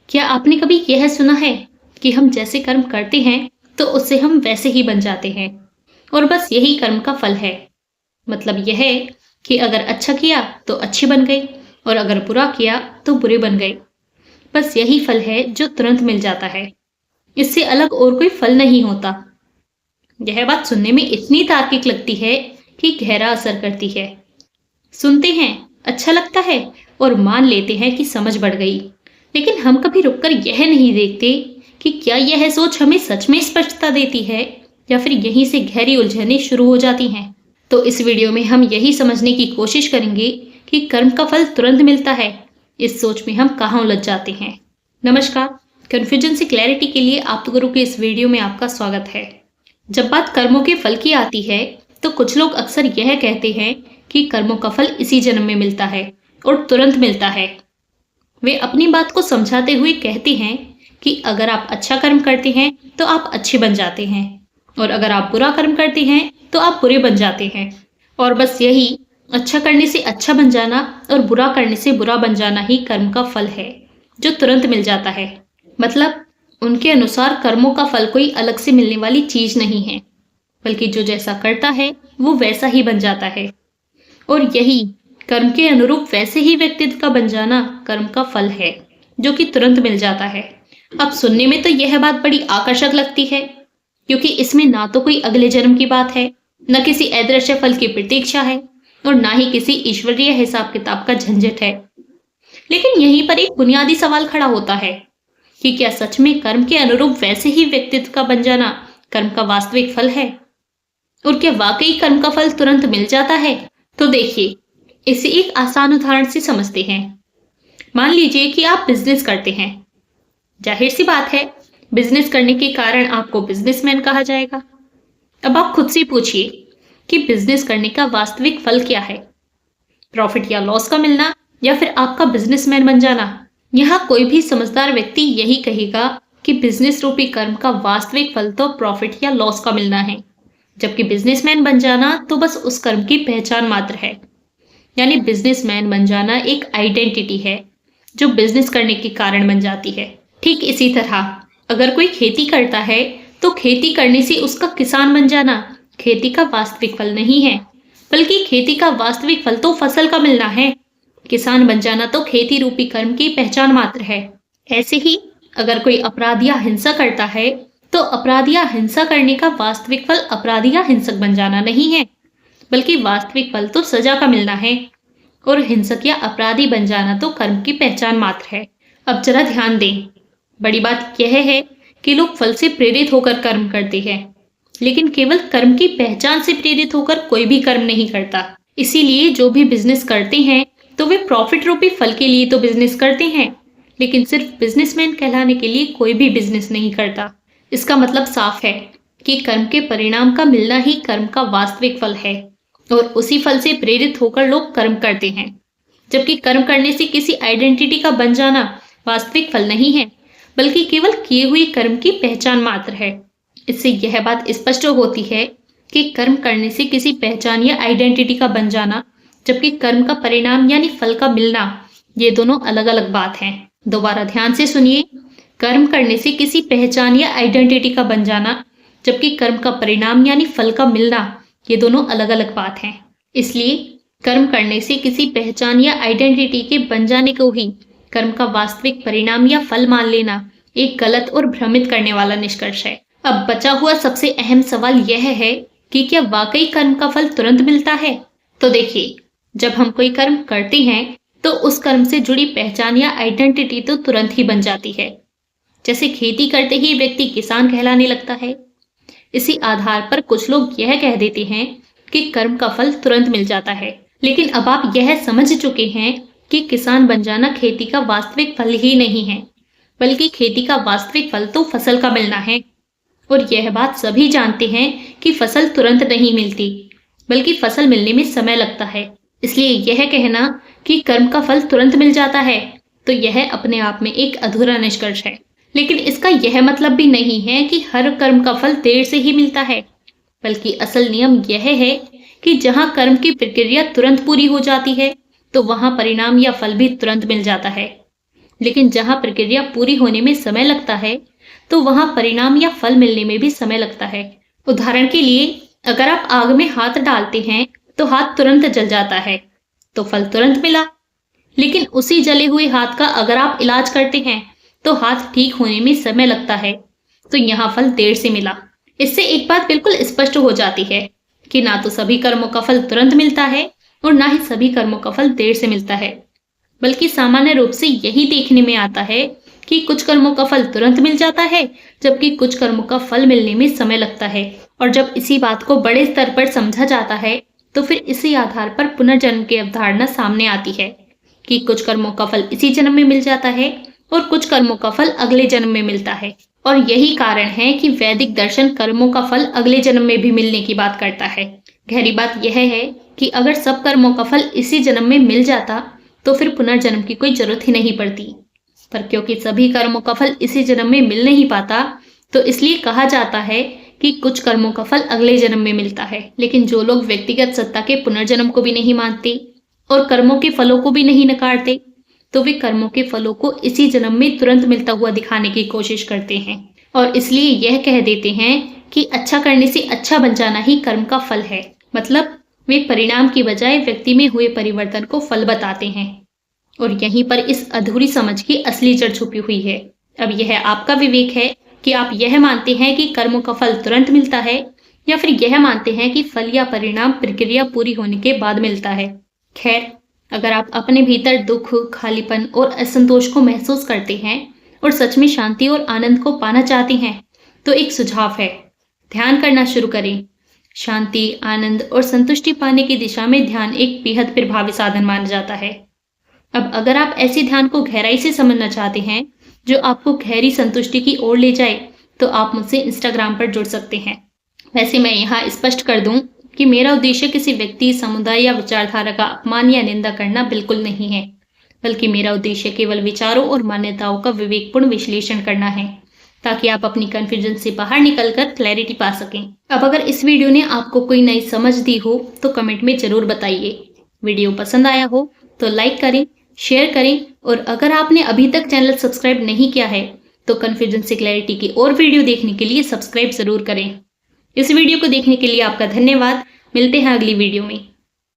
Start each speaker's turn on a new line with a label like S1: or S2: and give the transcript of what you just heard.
S1: क्या आपने कभी यह सुना है कि हम जैसे कर्म करते हैं तो उससे हम वैसे ही बन जाते हैं और बस यही कर्म का फल है। मतलब यह है कि अगर अच्छा किया तो अच्छे बन गए और अगर बुरा किया तो बुरे बन गए। बस यही फल है जो तुरंत मिल जाता है। इससे अलग और कोई फल नहीं होता। यह बात सुनने में इतनी तार्किक लगती है कि गहरा असर करती है। सुनते हैं, अच्छा लगता है और मान लेते हैं कि समझ बढ़ गई। लेकिन हम कभी रुककर यह नहीं देखते कि क्या यह सोच हमें सच में स्पष्टता देती है या फिर यहीं से गहरी उलझनें शुरू हो जाती हैं। तो इस वीडियो में हम यही समझने की कोशिश करेंगे कि कर्म का फल तुरंत मिलता है। इस सोच में हम कहाँ उलझ जाते हैं। नमस्कार, कन्फ्यूजन से क्लैरिटी के लिए आप गुरु के इस वीडियो में आपका स्वागत है। जब बात कर्मों के फल की आती है तो कुछ लोग अक्सर यह कहते हैं कि कर्मों का फल इसी जन्म में मिलता है और तुरंत मिलता है। वे अपनी बात को समझाते हुए कहते हैं कि अगर आप अच्छा कर्म करते हैं तो आप अच्छे बन जाते हैं और अगर आप बुरा कर्म करते हैं तो आप बुरे बन जाते हैं। और बस यही, अच्छा करने से अच्छा बन जाना और बुरा करने से बुरा बन जाना ही कर्म का फल है जो तुरंत मिल जाता है। मतलब उनके अनुसार कर्मों का फल कोई अलग से मिलने वाली चीज नहीं है, बल्कि जो जैसा करता है वो वैसा ही बन जाता है। और यही कर्म के अनुरूप वैसे ही व्यक्तित्व का बन जाना कर्म का फल है जो कि तुरंत मिल जाता है। अब सुनने में तो यह बात बड़ी आकर्षक लगती है, क्योंकि इसमें ना तो कोई अगले जन्म की बात है, न किसी अदृश्य फल की प्रतीक्षा है और ना ही किसी ईश्वरीय हिसाब किताब का झंझट है। लेकिन यहीं पर एक बुनियादी सवाल खड़ा होता है कि क्या सच में कर्म के अनुरूप वैसे ही व्यक्तित्व का बन जाना कर्म का वास्तविक फल है? और क्या वाकई कर्म का फल तुरंत मिल जाता है? तो देखिए, इसे एक आसान उदाहरण से समझते हैं। मान लीजिए कि आप बिजनेस करते हैं। जाहिर सी बात है, बिजनेस करने के कारण आपको बिजनेसमैन कहा जाएगा। अब आप खुद से पूछिए कि बिजनेस करने का वास्तविक फल क्या है? प्रॉफिट या लॉस का मिलना या फिर आपका बिजनेसमैन बन जाना? यहाँ कोई भी समझदार व्यक्ति यही कहेगा कि बिजनेस रूपी कर्म का वास्तविक फल तो प्रॉफिट या लॉस का मिलना है, जबकि बिजनेसमैन बन जाना तो बस उस कर्म की पहचान मात्र है। यानी बिजनेसमैन बन जाना एक आइडेंटिटी है जो बिजनेस करने के कारण बन जाती है। ठीक इसी तरह अगर कोई खेती करता है तो खेती करने से उसका किसान बन जाना खेती का वास्तविक फल नहीं है, बल्कि खेती का वास्तविक फल तो फसल का मिलना है। किसान बन जाना तो खेती रूपी कर्म की पहचान मात्र है। ऐसे ही अगर कोई अपराध या हिंसा करता है तो अपराध या हिंसा करने का वास्तविक फल अपराधी या हिंसक बन जाना नहीं है, बल्कि वास्तविक फल तो सजा का मिलना है। और हिंसक या अपराधी बन जाना तो कर्म की पहचान मात्र है। अब जरा ध्यान दें, बड़ी बात यह है कि लोग फल से प्रेरित होकर कर्म करते हैं, लेकिन केवल कर्म की पहचान से प्रेरित होकर कोई भी कर्म नहीं करता। इसीलिए जो भी बिजनेस करते हैं तो वे प्रॉफिट रूपी फल के लिए तो बिजनेस करते हैं, लेकिन सिर्फ बिजनेसमैन कहलाने के लिए कोई भी बिजनेस नहीं करता। इसका मतलब साफ है कि कर्म के परिणाम का मिलना ही कर्म का वास्तविक फल है और उसी फल से प्रेरित होकर लोग कर्म करते हैं। जबकि कर्म करने से किसी आइडेंटिटी का बन जाना वास्तविक फल नहीं है, बल्कि केवल किए हुए कर्म की पहचान मात्र है। इससे यह बात स्पष्ट होती है कि कर्म करने से किसी पहचान या आइडेंटिटी का बन जाना, जबकि कर्म का परिणाम यानी फल का मिलना, ये दोनों अलग अलग बात हैं। दोबारा ध्यान से सुनिए, कर्म करने से किसी पहचान या आइडेंटिटी का बन जाना, जबकि कर्म का परिणाम यानी फल का मिलना, ये दोनों अलग अलग बात हैं। इसलिए कर्म करने से किसी पहचान या आइडेंटिटी के बन जाने को ही कर्म का वास्तविक परिणाम या फल मान लेना एक गलत और भ्रमित करने वाला निष्कर्ष है। अब बचा हुआ सबसे अहम सवाल यह है कि क्या वाकई कर्म का फल तुरंत मिलता है? तो देखिए, जब हम कोई कर्म करते हैं तो उस कर्म से जुड़ी पहचान या आइडेंटिटी तो तुरंत ही बन जाती है। जैसे खेती करते ही व्यक्ति किसान कहलाने लगता है। इसी आधार पर कुछ लोग यह कह देते हैं कि कर्म का फल तुरंत मिल जाता है। लेकिन अब आप यह समझ चुके हैं कि किसान बन जाना खेती का वास्तविक फल ही नहीं है, बल्कि खेती का वास्तविक फल तो फसल का मिलना है। और यह बात सभी जानते हैं कि फसल तुरंत नहीं मिलती, बल्कि फसल मिलने में समय लगता है। इसलिए यह कहना कि कर्म का फल तुरंत मिल जाता है तो यह अपने आप में एक अधूरा निष्कर्ष है। लेकिन इसका यह मतलब भी नहीं है कि हर कर्म का फल देर से ही मिलता है, बल्कि असल नियम यह है कि जहां कर्म की प्रक्रिया तुरंत पूरी हो जाती है तो वहां परिणाम या फल भी तुरंत मिल जाता है। लेकिन जहाँ प्रक्रिया पूरी होने में समय लगता है, तो वहाँ परिणाम या फल मिलने में भी समय लगता है। उदाहरण के लिए, अगर आप आग में हाथ डालते हैं, तो हाथ तुरंत जल जाता है, तो फल तुरंत मिला। लेकिन उसी जले हुए हाथ का अगर आप इलाज करते हैं, तो हाथ ठीक होने में समय लगता है, तो यहाँ फल देर से मिला। इससे एक बात बिल्कुल स्पष्ट हो जाती है कि ना तो सभी कर्मों का फल तुरंत मिलता है और ना ही सभी कर्मों का फल देर से मिलता है। बल्कि सामान्य रूप से यही देखने में आता है कि कुछ कर्मों का फल तुरंत मिल जाता है, जबकि कुछ कर्मों का फल मिलने में समय लगता है। और जब इसी बात को बड़े स्तर पर समझा जाता है, तो फिर इसी आधार पर पुनर्जन्म की अवधारणा सामने आती है कि कुछ कर्मों का फल इसी जन्म में मिल जाता है और कुछ कर्मों का फल अगले जन्म में मिलता है। और यही कारण है कि वैदिक दर्शन कर्मों का फल अगले जन्म में भी मिलने की बात करता है। गहरी बात यह है कि अगर सब कर्मों का फल इसी जन्म में मिल जाता, तो फिर पुनर्जन्म की कोई जरूरत ही नहीं पड़ती। पर क्योंकि सभी कर्मों का फल इसी जन्म में मिल नहीं पाता, तो इसलिए कहा जाता है कि कुछ कर्मों का फल अगले जन्म में मिलता है। लेकिन जो लोग व्यक्तिगत सत्ता के पुनर्जन्म को भी नहीं मानते और कर्मों के फलों को भी नहीं नकारते, तो वे कर्मों के फलों को इसी जन्म में तुरंत मिलता हुआ दिखाने की कोशिश करते हैं और इसलिए यह कह देते हैं कि अच्छा करने से अच्छा बन जाना ही कर्म का फल है। मतलब वे परिणाम की बजाय व्यक्ति में हुए परिवर्तन को फल बताते हैं। और यहीं पर इस अधूरी समझ की असली जड़ छुपी हुई है। अब यह आपका विवेक है कि आप यह मानते हैं कि कर्मों का फल तुरंत मिलता है, या फिर यह मानते हैं कि फल या परिणाम प्रक्रिया पूरी होने के बाद मिलता है। खैर, अगर आप अपने भीतर दुख, खालीपन और असंतोष को महसूस करते हैं और सच में शांति और आनंद को पाना चाहते हैं, तो एक सुझाव है, ध्यान करना शुरू करें। शांति, आनंद और संतुष्टि पाने की दिशा में ध्यान एक बेहद प्रभावी साधन माना जाता है। अब अगर आप ऐसे ध्यान को गहराई से समझना चाहते हैं जो आपको गहरी संतुष्टि की ओर ले जाए, तो आप मुझसे इंस्टाग्राम पर जुड़ सकते हैं। वैसे मैं यहाँ स्पष्ट कर दूं कि मेरा उद्देश्य किसी व्यक्ति, समुदाय या विचारधारा का अपमान या निंदा करना बिल्कुल नहीं है, बल्कि मेरा उद्देश्य केवल विचारों और मान्यताओं का विवेकपूर्ण विश्लेषण करना है, ताकि आप अपनी कन्फ्यूजन से बाहर निकलकर क्लैरिटी पा सकें। अब अगर इस वीडियो ने आपको कोई नई समझ दी हो, तो कमेंट में जरूर बताइए। वीडियो पसंद आया हो तो लाइक करें, शेयर करें, और अगर आपने अभी तक चैनल सब्सक्राइब नहीं किया है, तो कन्फ्यूजन से क्लैरिटी की और वीडियो देखने के लिए सब्सक्राइब जरूर करें। इस वीडियो को देखने के लिए आपका धन्यवाद। मिलते हैं अगली वीडियो में।